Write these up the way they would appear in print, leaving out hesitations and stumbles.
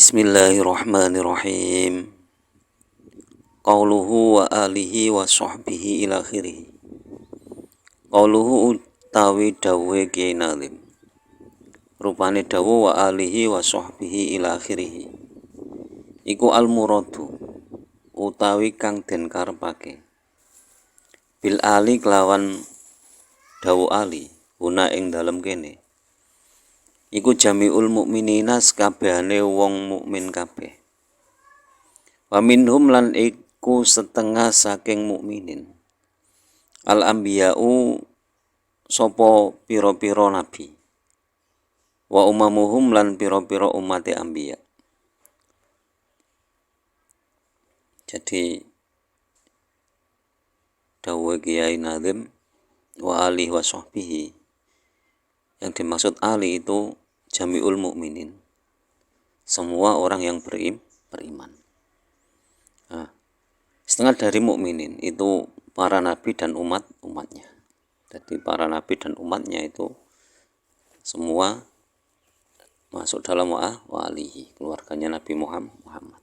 Bismillahirrahmanirrahim. Qauluhu wa alihi wa sahbihi ila akhirih. Qauluhu utawi dawuhe Kyai Nazim. Rupane dawuh wa alihi wa sahbihi ila akhirih. Iku al-muradu utawi kang den karepake. Bil ali kelawan dawuh ali guna ing dalem kene. Iku jami'ul mukminina sakabehane wong mukmin kabeh. Wa minhum lan iku setengah saking mukminin. Al anbiya'u sapa pira-pira nabi. Wa umamuhum lan pira-pira umate anbiya. Jadi dawuh Kyai Nazim wa alihi wa sahbihi, yang dimaksud ali itu jami'ul mukminin, semua orang yang beriman. Nah, setengah dari mukminin itu para nabi dan umatnya. Jadi para nabi dan umatnya itu semua masuk dalam wa alihi, keluarganya Nabi Muhammad.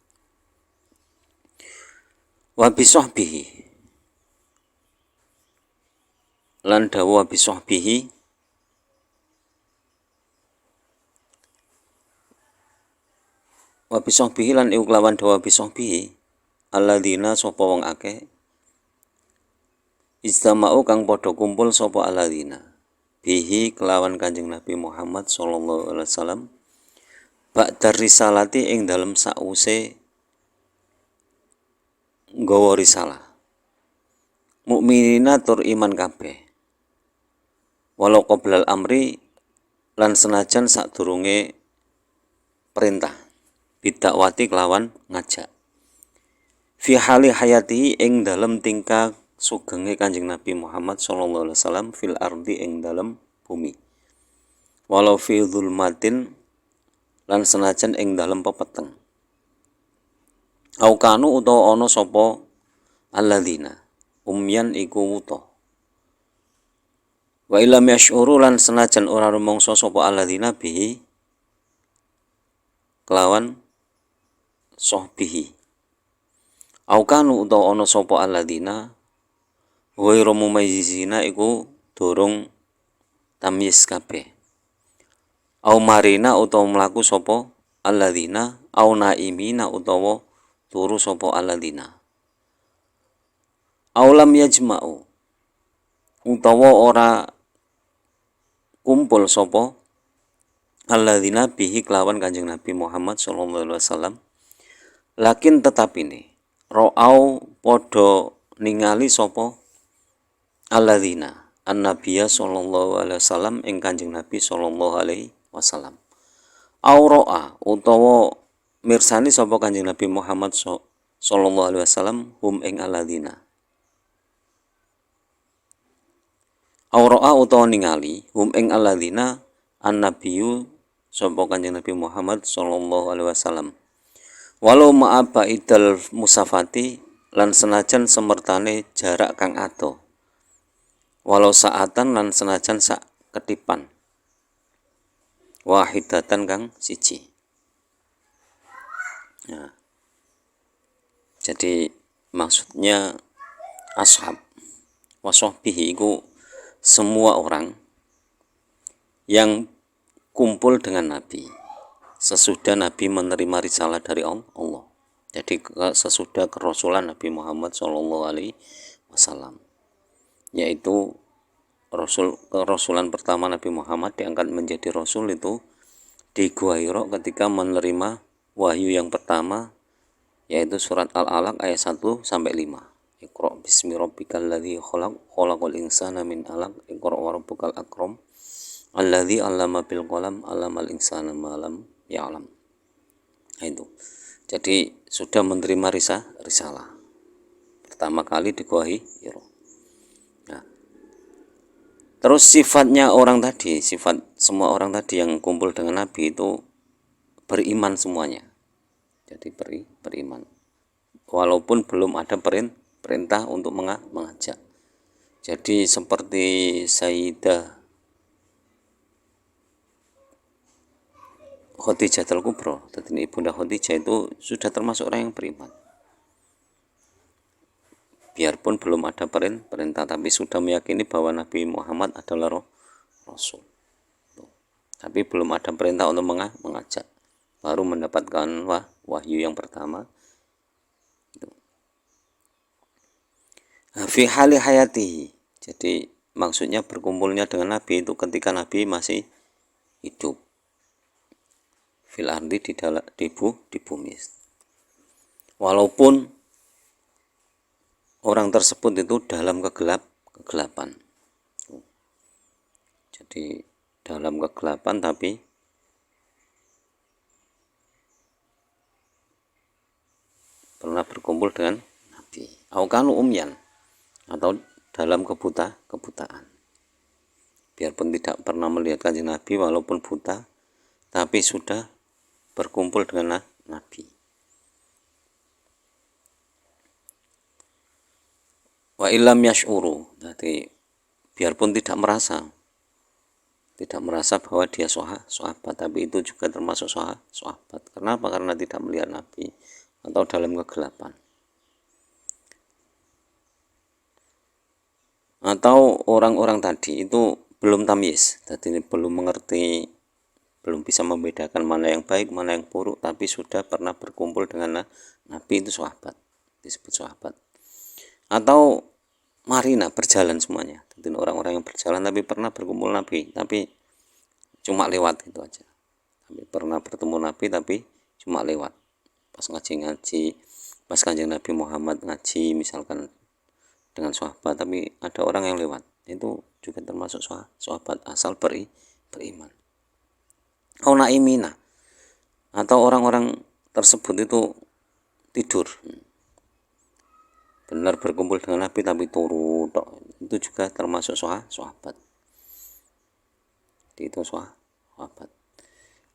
Wa bisahbihi lan dawu wa bisahbihi wa bisahbihi lan iku kelawan dawa bisahbihi alladzina sapa wong akeh istama'u kang padha kumpul sapa alladzina bihi kelawan Kanjeng Nabi Muhammad sallallahu alaihi wasallam ba'da risalati ing dalem sause nggawa risalah. Mukminina tur iman kabeh walau qoblal amri lan senajan sadurunge perintah bidakwati kelawan ngajak fi hali hayati ing dalem tingkah sugenge Kanjeng Nabi Muhammad sallallahu alaihi wasallam fil ardi ing dalem bumi walau fi zulmatin lan senajan ing dalem pepeteng au kanu utawa ana sapa alladzina umyan iku wuta wa ilam yash'uru lan senajan ora rumangsa sapa alladzina bihi kelawan sahbihi au kanu utawa ana sapa alladzina ghairu mumayyizina iku durung tamyiz kabeh au marina utawa mlaku sapa alladzina au naimina utawa turu sapa alladzina au lam yajma'u utawa ora kumpul sapa alladzina bihi kelawan Kanjeng Nabi Muhammad sallallahu alaihi wasallam lakin tetapine ra'au padha ningali sapa alladzina annabiyya sallallahu alaihi wasallam ing Kanjeng Nabi sallallahu alaihi wasallam aura'a utawa mirsani sapa Kanjeng Nabi Muhammad sallallahu alaihi wasallam hum ing alladzina aura'a utawa ningali hum ing alladzina annabiyyu sapa Kanjeng Nabi Muhammad sallallahu alaihi wasallam walau ma'aba idal musafati lan senajan semertane jarak kang adoh walau saatan lan senajan sak ketipan wahidatan kang siji. Nah, jadi maksudnya ashab wasahbihi itu semua orang yang kumpul dengan Nabi sesudah Nabi menerima risalah dari Allah. Jadi sesudah kerasulan Nabi Muhammad sallallahu alaihi wasallam, yaitu kerasulan pertama Nabi Muhammad diangkat menjadi rasul itu di Gua Hira ketika menerima wahyu yang pertama, yaitu surat Al-Alaq ayat 1 sampai 5. Iqra bismi rabbikal ladzi khalaq khalaqal insana min 'alaq iqra wa rabbukal akram alladzi 'allama bil qalam 'allamal insana ma lam ya'lam. Itu. Jadi sudah menerima risalah pertama kali di Gua Hira. Nah, terus sifatnya orang tadi, sifat semua orang tadi yang kumpul dengan Nabi itu beriman semuanya. Jadi beriman. Walaupun belum ada perintah untuk mengajak. Jadi seperti Sayyidah Khadijatul Kubra. Jadi Ibunda Khadijah itu sudah termasuk orang yang beriman. Biarpun belum ada perintah, tapi sudah meyakini bahwa Nabi Muhammad adalah Rasul. Tapi belum ada perintah untuk mengajak. Baru mendapatkan wahyu yang pertama. Fi hali hayati. Jadi maksudnya berkumpulnya dengan Nabi itu ketika Nabi masih hidup. Fil ardi di bumi. Walaupun orang tersebut itu dalam kegelapan. Jadi dalam kegelapan tapi pernah berkumpul dengan Nabi. Aukanu umyan, atau dalam kebutaan. Biarpun tidak pernah melihat kanjeng Nabi walaupun buta, tapi sudah berkumpul dengan Nabi. Wa illam yash'uru, jadi biarpun tidak merasa bahwa dia sahabat, tapi itu juga termasuk sahabat. Kenapa? Karena tidak melihat Nabi atau dalam kegelapan. Atau orang-orang tadi itu belum tamyiz, jadi belum mengerti, belum bisa membedakan mana yang baik, mana yang buruk, tapi sudah pernah berkumpul dengan Nabi, itu sahabat, disebut sahabat. Atau marina, berjalan semuanya, jadi orang-orang yang berjalan tapi pernah berkumpul Nabi, tapi cuma lewat gitu aja. Tapi pernah bertemu Nabi tapi cuma lewat. Pas ngaji, pas kanjeng Nabi Muhammad ngaji misalkan dengan sahabat, tapi ada orang yang lewat, itu juga termasuk sahabat asal beriman. Au naimina, atau orang-orang tersebut itu tidur. Benar berkumpul dengan Nabi tapi turu, itu juga termasuk sahabat. Itu sahabat.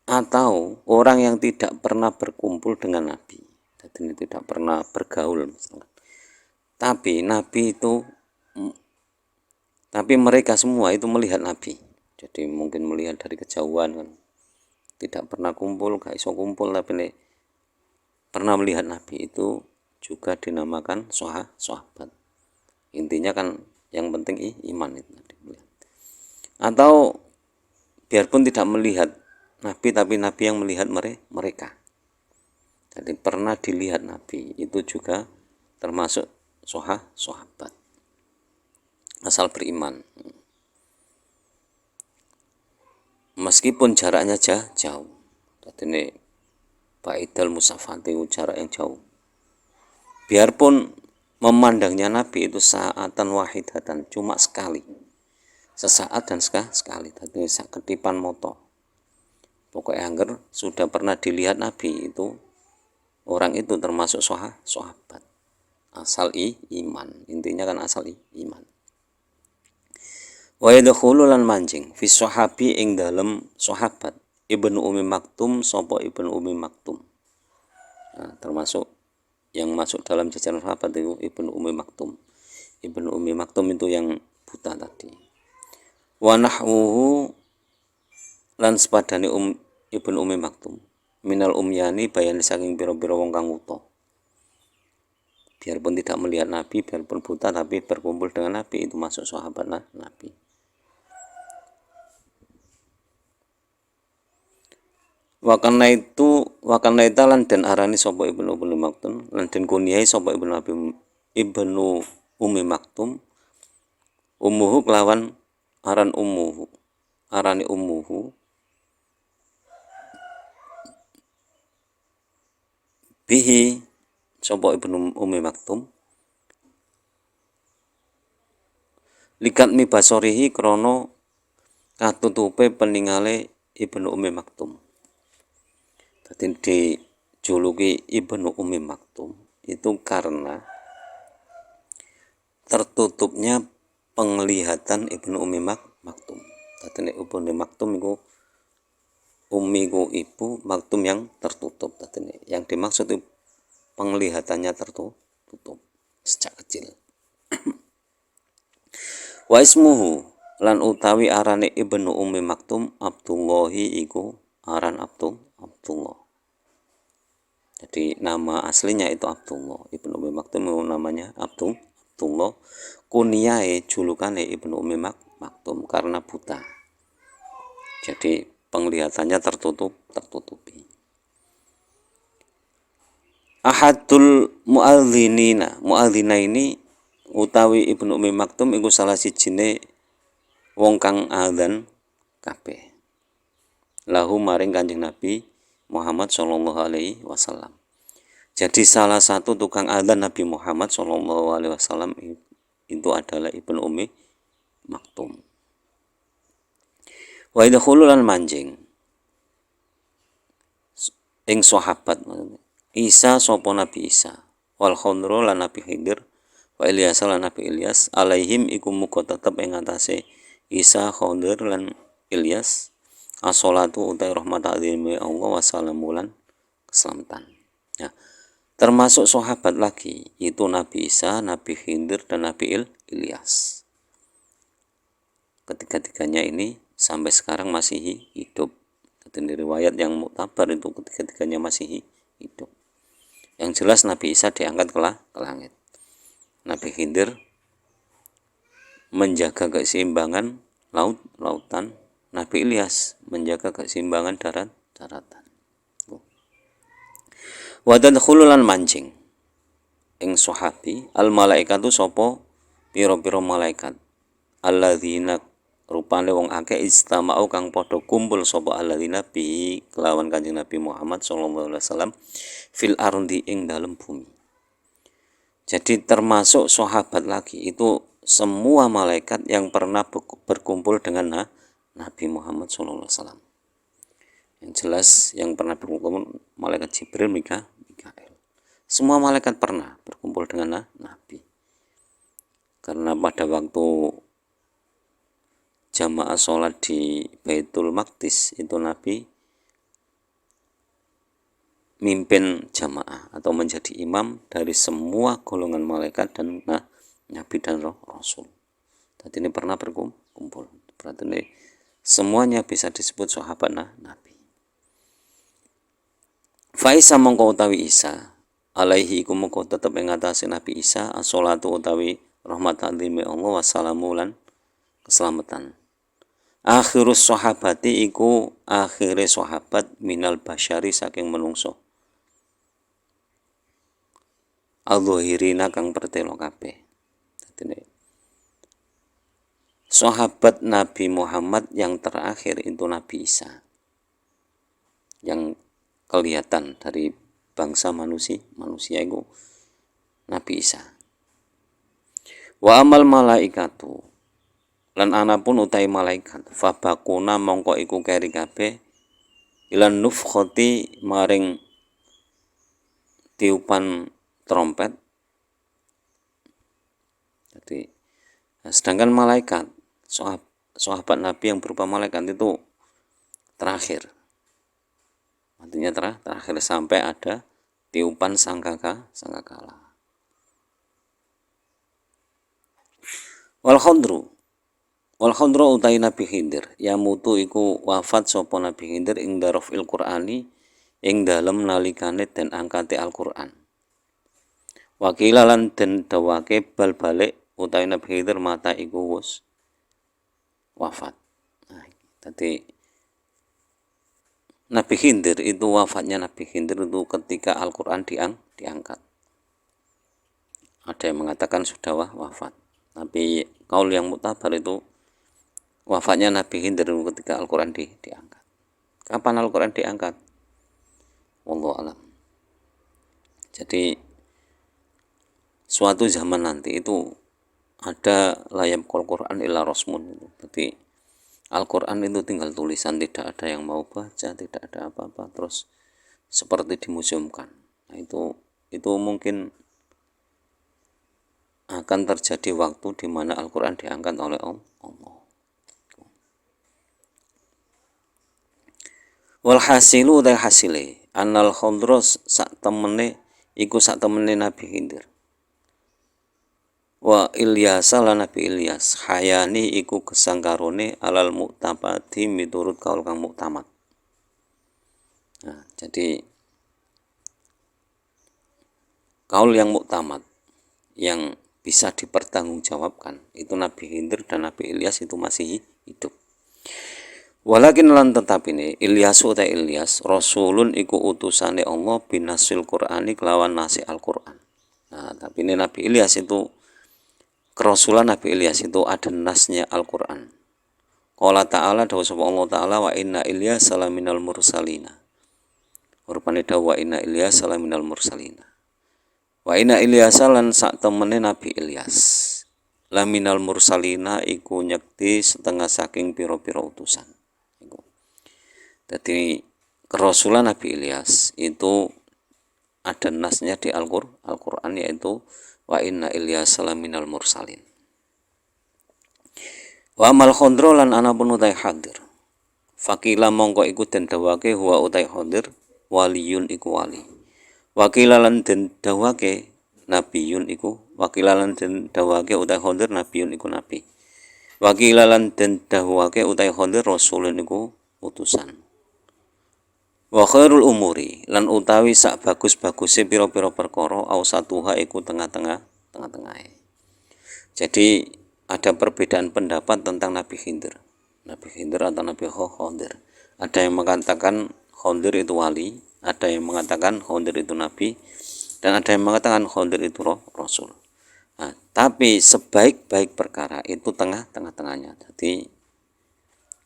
Atau orang yang tidak pernah berkumpul dengan Nabi, jadi tidak pernah bergaul misalkan. Tapi mereka semua itu melihat Nabi. Jadi mungkin melihat dari kejauhan kan. Tidak pernah kumpul, gak iso kumpul, tapi pernah melihat Nabi, itu juga dinamakan sahabat. Intinya kan yang penting iman itu. Atau biarpun tidak melihat Nabi, tapi Nabi yang melihat mereka. Jadi pernah dilihat Nabi, itu juga termasuk sahabat asal beriman. Meskipun jaraknya jauh. Jadi ini ba'idal musafati, jarak yang jauh. Biarpun memandangnya Nabi itu sa'atan wahidatan, cuma sekali. Sesaat dan sekali. Jadi ketipan moto. Pokoknya angger sudah pernah dilihat Nabi, itu orang itu termasuk sahabat asal iman. Intinya kan asal iman. Wa yadkhulu lan mancing fi sahabi ing dalem sahabat Ibnu Ummi Maktum, sapa Ibnu Ummi Maktum. Nah, termasuk yang masuk dalam jajaran sahabat itu Ibnu Ummi Maktum. Ibnu Ummi Maktum itu yang buta tadi. Wa nahwuhu lan sepadane Ibnu Ummi Maktum minal umyani bayan saking pira-pira wong kang wuta. Biarpun tidak melihat Nabi, biarpun buta, tapi berkumpul dengan Nabi, itu masuk sahabat Nabi. Wakana lan den arani sapa Ibnu Ummi Maktum, lan den kuniyai sapa Ibnu Ummi Maktum, ummuhu kelawan arani ummuhu bihi sapa Ibnu Ummi Maktum likat mi basorihi krana katutupe peningale Ibnu Ummi Maktum. Jadi dijuluki Ibnu Ummi Maktum itu karena tertutupnya penglihatan Ibnu Ummi Maktum. Jadi Ibnu Ummi Maktum itu Ummi ku ibu, Maktum yang tertutup. Jadi yang dimaksud itu penglihatannya tertutup sejak kecil. Wa ismuhu lan utawi arane Ibnu Ummi Maktum Abdullahi iku aran Abdullah. Jadi nama aslinya itu Abdullah. Ibnu Ummi Maktum namanya Abdullah. Kunyae julukane Ibnu Ummi Maktum karena buta. Jadi penglihatannya tertutupi. Ahadul muadzina ini utawi Ibnu Ummi Maktum iku salah sijine wong kang adzan kabeh. Lahu maring Kanjeng Nabi Muhammad sallallahu alaihi wasallam. Jadi salah satu tukang adzan Nabi Muhammad sallallahu alaihi wasallam itu adalah Ibnu Ummi Maktum. Wa idkhululan manjing ing sahabat Isa sapa Nabi Isa wal Khondro lan Nabi Khidir wa Ilyas lan Nabi Ilyas alaihim iku muga tetep ing atase Isa, Khondir lan Ilyas as-sholatu utai rahmat azimi Allah wa salamulan keselamatan. Ya, termasuk sahabat lagi itu Nabi Isa, Nabi Khidir dan Nabi Ilyas. Ketiga-tiganya ini sampai sekarang masih hidup. Dan riwayat yang muktabar itu ketiga-tiganya masih hidup. Yang jelas Nabi Isa diangkat ke langit. Nabi Khidir menjaga keseimbangan lautan. Nabi Ilyas menjaga keseimbangan daratan. Wa tadkhululan mancing ing sahabi al malaikatu sapa pira-pira malaikat alladzina rupane wong akeh istamau kang padha kumpul sapa alladzina bi kelawan Kanjeng Nabi Muhammad sallallahu alaihi wasallam fil ardi ing dalem bumi. Jadi termasuk sahabat lagi itu semua malaikat yang pernah berkumpul dengan Nabi Muhammad SAW. Yang jelas yang pernah berkumpul malaikat Jibril, Mikael. Semua malaikat pernah berkumpul dengan Nabi. Karena pada waktu jamaah sholat di Baitul Maqdis itu Nabi mimpin jamaah atau menjadi imam dari semua golongan malaikat dan Nabi dan Rasul. Tadi ini pernah berkumpul. Berarti ini semuanya bisa disebut sahabat Nabi. Faisa mongko utawi Isa alaihi iku mongko tetep ing atase Nabi Isa as-sholatu utawi rahmat azimi Allah wassalamu lan keselamatan. Akhirus sahabati iku akhire sahabat minal basyari saking menungso. Al-Dhuhirina kang pertelo kabeh. Dadi sahabat Nabi Muhammad yang terakhir itu Nabi Isa. Yang kelihatan dari bangsa manusia itu Nabi Isa. Wa amal malaikatu lan ana pun utai malaikat fabakuna mongko iku keri kabeh ilan nufkhati maring tiupan trompet. Jadi sedangkan malaikat sahabat Nabi yang berupa malaikat itu terakhir. Artinya terakhir sampai ada tiupan sangkakala. Wal Khondro utai Nabi Khidir yamutu iku wafat sapa Nabi Khidir ing darofil Qur'ani ing dalem nalikane den angkate Al-Qur'an. Wakilalan den dawake bal balik utawi Nabi Khidir mata iku wis wafat. Nah, tadi Nabi Khidir itu wafatnya Nabi Khidir itu ketika Al-Qur'an diangkat. Ada yang mengatakan sudah wafat. Tapi kaul yang muktabar itu wafatnya Nabi Khidir ketika Al-Qur'an diangkat. Kapan Al-Qur'an diangkat? Wallahu alam. Jadi suatu zaman nanti itu ada layam Quran illa rasmun itu. Jadi Al-Quran itu tinggal tulisan, tidak ada yang mau baca, tidak ada apa-apa, terus seperti dimuseumkan. Nah, itu mungkin akan terjadi waktu di mana Al-Quran diangkat oleh Allah. Walhasilu utai hasile annal Khondros sak temene Nabi Khidir. Wa Ilyas lan Nabi Ilyas hayani iku kesangkarone alal muktabati miturut kaul kang muktamad. Nah, Jadi kaul yang muktamad yang bisa dipertanggungjawabkan itu Nabi Khidir dan Nabi Ilyas itu masih hidup. Walakin lan tetap ini Ilyasu ta Ilyas rasulun iku utusane Allah binasil Qur'ani kelawan nasi Al-Qur'an. Nah, tapi ini Nabi Ilyas itu kerasulan Nabi Ilyas itu ada nasnya Al-Qur'an. Qala ta'ala dawuh sapa Allah ta'ala wa inna Ilyas salaminal mursalina. Rupane dawuh wa inna Ilyas salaminal mursalina. Wa inna Ilyas lan sak temene Nabi Ilyas laminal mursalina iku nyekti setengah saking pira-pira utusan. Jadi kerasulan Nabi Ilyas itu ada nasnya di Al-Qur'an yaitu wa inna Ilyas salaminal mursalin. Wa amal khondro lan anapun utai hadir. Fakila mongko iku den dawake huwa utai hadir waliyun iku wali. Wakila lan den dawake nabiyun iku wakila lan den dawake utai hadir nabiyun iku nabi. Wakila lan den dawake utai hadir rasulun iku utusan. Wa khairul umuri lan utawi sak bagus-baguse pira-pira perkara ausatuha iku tengah-tengahe. Jadi ada perbedaan pendapat tentang Nabi Khidir atau Nabi Khidir. Ada yang mengatakan Khidir itu wali, ada yang mengatakan Khidir itu nabi, dan ada yang mengatakan Khidir itu rasul. Nah, tapi sebaik-baik perkara itu tengahnya. Jadi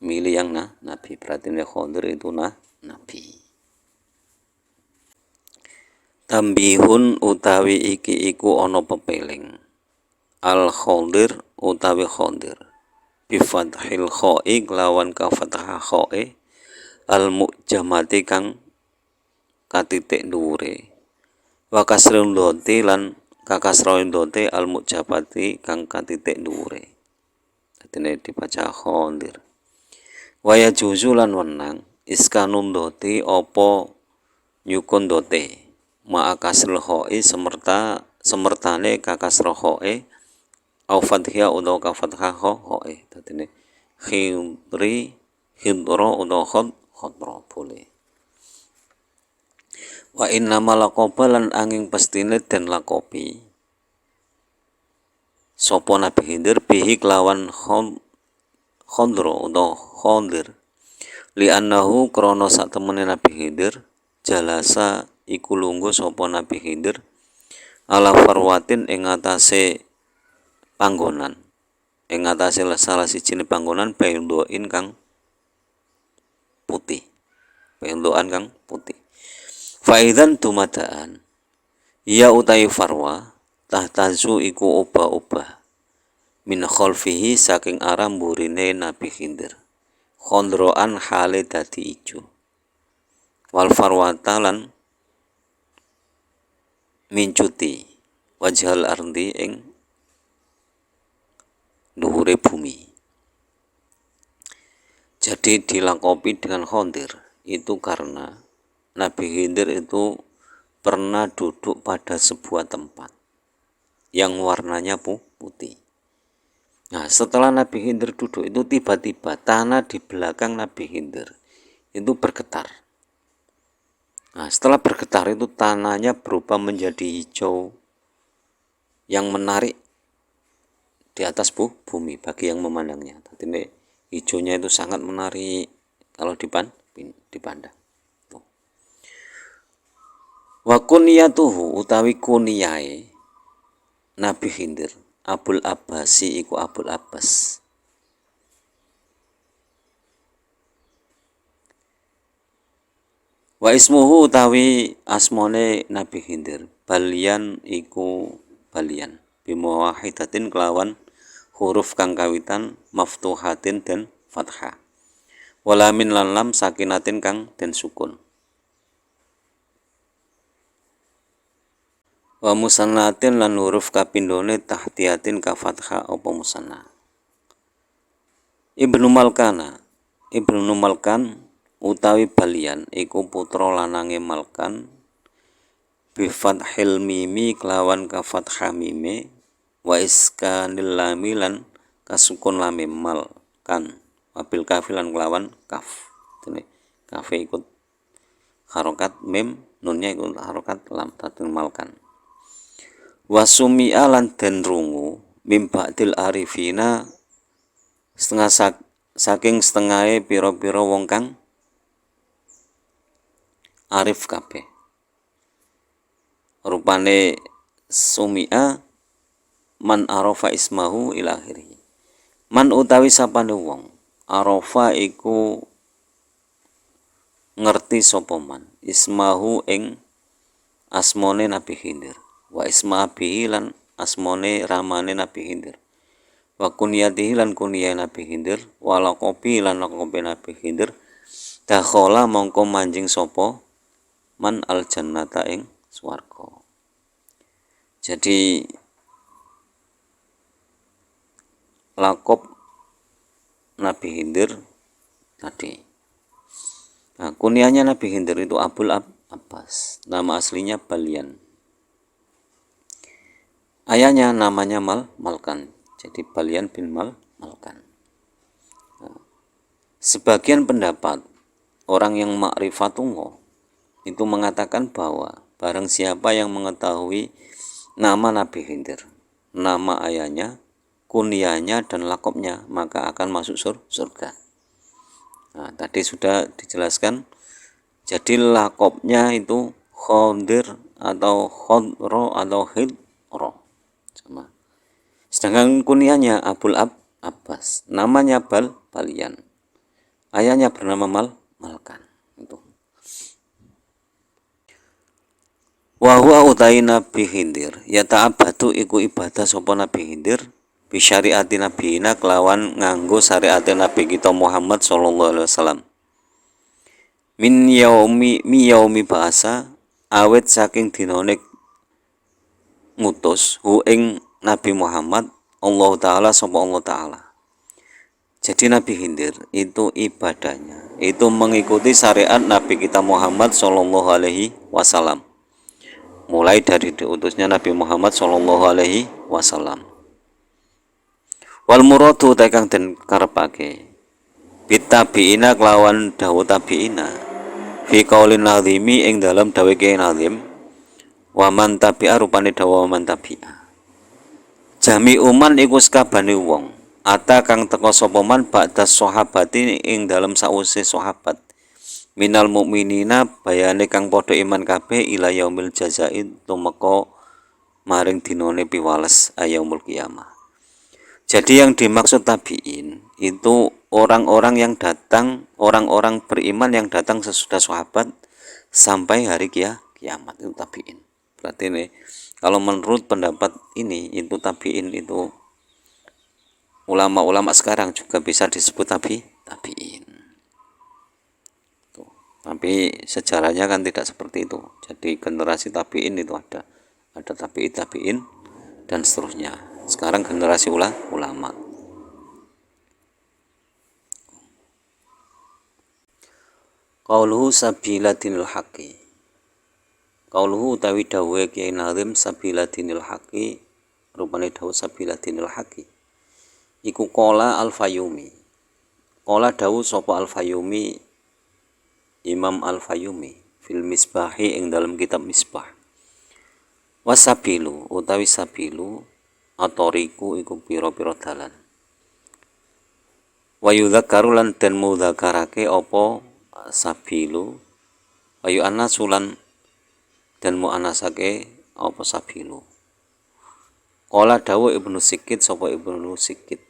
milih yang nabi, berarti Khidir itu nabi. Tambihun utawi iki iku ana pepeling. Al-Khidir utawi Khidir bi fathil kha'i lawan ka fathah kha'i al-mu'jamati kang katitik dhuwure wa kasrun doti lan ka kasraun doti al-mu'jamati kang katitik dhuwure. Dene dibaca Khidir. Wa yajuzu lan wenang iskanun doti apa nyukun dote ma kasrul kha'i semertane ka kasra kha'i au fathia utawa ka fathah kha'i. Dadi khidra utawa khadra boleh. Wa inna malaqaba lan angin pastine den lakopi sapa Nabi Khidir bihi kelawan khadra utawa Khidir li annahu krana sak temene Nabi Khidir jalasa iku lungguh sapa Nabi Khidir ala farwatin ing atase panggonan ing atase salah sijine panggonan baindoin kang putih. Baindoan kang putih. Faidan tumadaan ya utai farwa tahtazu iku obah-obah min khalfihi saking arah mburine Nabi Khidir. Khondroan hale dadi ijo. Wal farwata lan mincuti wajhal ardi ing dhuwure bumi. Jadi dilengkapi dengan Khidir itu karena Nabi Khidir itu pernah duduk pada sebuah tempat yang warnanya putih. Nah, setelah Nabi Khidir duduk itu tiba-tiba tanah di belakang Nabi Khidir itu bergetar. Nah, setelah bergetar itu tanahnya berubah menjadi hijau yang menarik di atas bumi bagi yang memandangnya. Jadi hijaunya itu sangat menarik kalau dipandang. Wa kunyatuhu utawi kunyae Nabi Khidir Abul Abbasi iku Abul Abbas. Wa ismuhu utawi asmone Nabi Khidir Balian iku Balian bimuwahidatin kelawan huruf kang kawitan maftuhatin dan fathah. Walamin lan lam sakinatin kang den sukun. Wa musannatin lan huruf kapindhone tahtiyatin ka fathah apa musanna. Ibnu Malkan utawi Balian iku putra lanange Malkan bi fathil mimi kelawan ka fathah mime wa iskanil lami lan kasukun lami Malkan wabil kafilan kelawan kaf. Dene kafe ikut harokat mim, nunnya iku harokat lam dadi malkan. Wasumia lan den rungu mim ba'dil arifina saking setengahe pira-pira wong kang arif kabeh. Rupane sumia man arafa ismahu ila akhirih. Man utawi sapane wong arafa iku ngerti sapa man ismahu ing asmane Nabi Khidir wa isma abihi lan asmane ramane Nabi Khidir wa kunyatihi lan kunyah Nabi Khidir wa laqabi lan laqabe Nabi Khidir dakhala mongko manjing sapa man al jannata ing swarga. Jadi laqab Nabi Khidir tadi. Nah, kunyahnya Nabi Khidir itu Abul Abbas, nama aslinya Balyan. Ayahnya namanya Malkan, jadi Balyan bin Malkan. Nah, sebagian pendapat orang yang ma'rifatullah itu mengatakan bahwa barang siapa yang mengetahui nama Nabi Khidir, nama ayahnya, kunyahnya dan lakopnya, maka akan masuk surga. Nah, tadi sudah dijelaskan. Jadi lakopnya itu Khidir atau Khodro atau Khidro sama. Sedangkan kunyahnya Abul Abbas, namanya Balyan. Ayahnya bernama Malkan. Itu. Wa huwa utai Nabi Khidir, ya ta'abadu iku ibadah sapa Nabi Khidir bi syariati nabiyina kelawan nganggo syariat Nabi kita Muhammad sallallahu alaihi wasallam. Min yaumi bahasa awet saking dinane ngutus hu ing Nabi Muhammad Allah taala sapa Allah taala. Jadi Nabi Khidir itu ibadahnya itu mengikuti syariat Nabi kita Muhammad sallallahu alaihi wasallam. Mulai dari diutusnya Nabi Muhammad sallallahu alaihi wasallam. Wal muradu tekang den karepake bitabiina kelawan dawuh tabiina fi qaulin nazimi ing dalam dawuh ke nazim wa man tabi'a rupane dawuh man tabi'a jami uman iku sakabane wong ata kang teka sapa man ba'da sahabati ing dalam sause sahabat minal mukminina bayane kang padha iman kabeh ila yaumil jazai tumeka maring dinane piwales ayaumul kiamah. Jadi yang dimaksud tabi'in itu orang-orang yang datang, orang-orang beriman yang datang sesudah sahabat sampai hari kiamat, itu tabi'in. Berarti ini kalau menurut pendapat ini itu tabi'in itu ulama-ulama sekarang juga bisa disebut tabi'in. Tapi sejarahnya kan tidak seperti itu. Jadi generasi tabi'in itu ada tabi'in dan seterusnya. Sekarang generasi ulama. Qauluhu sabila dinil haqi. Qauluhu utawi dawuhe Kiai Nazim sabila dinil haqi, rupane dawuh sabila dinil haqi. Iku qala Al-Fayyumi. Qala dawuh sapa Al-Fayyumi, Imam Al-Fayyumi fil Misbahi ing dalam kitab Misbah. Wasabilu utawi sabilu atoriku iku pira-pira dalan. Wa yudzakaru lan den mudzakarake apa sabilu wa yu'annasulan dan mu'annasake apa sabilu. Qala dawuh Ibnu Sikit sapa Ibnu Sikit.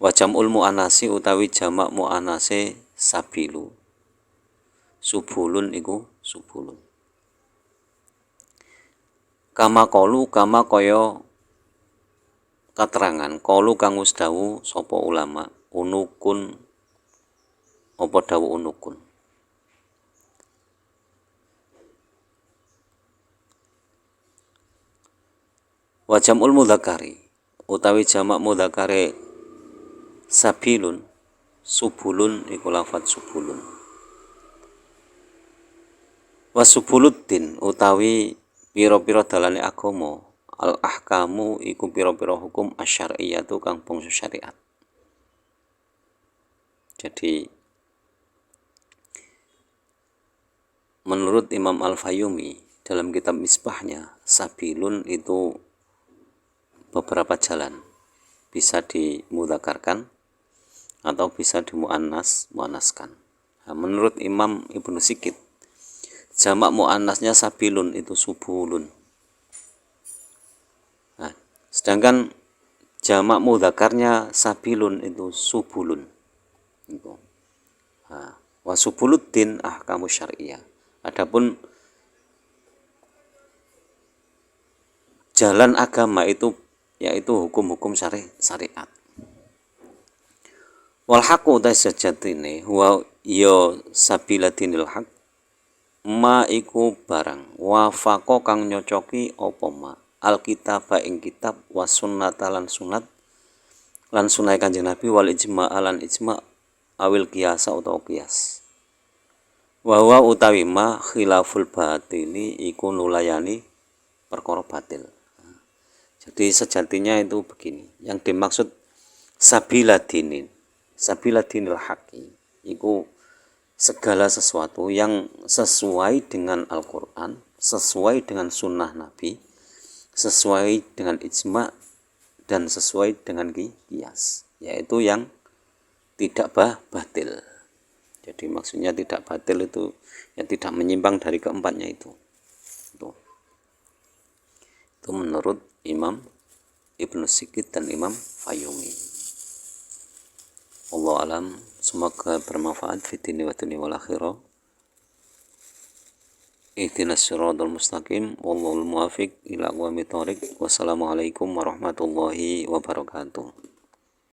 Wa jam'ul mu'annasi utawi jamak mu'annase sabilu. Subulun iku subulun. Kama qalu kama kaya katerangan qalu kang wis dawuh sapa ulama unukun apa dawuh unukun. Wa jam'ul mudzakkari utawi jamak mudzakkare sabilun subulun iku lafadz subulun. Wa subuluddin utawi pira-pira dalane agama al ahkamu iku pira-pira hukum asyariyatu kang bangsa syariat. Jadi menurut Imam Al-Fayyumi dalam kitab Misbahnya, sabilun itu beberapa jalan, bisa dimudzakarkan atau bisa muannaskan. Nah, menurut Imam Ibnu Sikit, jamak muannasnya sabilun itu subulun. Nah, sedangkan jamak mudzakarnya sabilun itu subulun. Itu. Nah, wa subuluddin ahkamu syariah. Adapun jalan agama itu yaitu hukum-hukum syariat. Wal haqqu tasajjatine huwa ya sabila dinil haq ma iku barang wafaqo kang nyocoki apa ma alkitab ing kitab was sunnata lan sunat lan sunai Kanjeng Nabi wal ijma lan ijma awil qiyasa utawa qiyas wa huwa utawi ma khilaful batili iku nulayani perkara batil. Jadi sejatinya itu begini, yang dimaksud sabila dinil haqi itu segala sesuatu yang sesuai dengan Al-Quran, sesuai dengan sunnah Nabi, sesuai dengan ijma, dan sesuai dengan qiyas, yaitu yang tidak batil. Jadi maksudnya tidak batil itu yang tidak menyimpang dari keempatnya itu menurut Imam Ibnu Sikit dan Imam Fayyumi. Wallahu alam, semoga bermanfaat fi dini wa dunya wal akhirah. Ihdinas siratal mustaqim, wallahul muwaffiq ila aqwamit thoriq. Wassalamualaikum warahmatullahi wabarakatuh.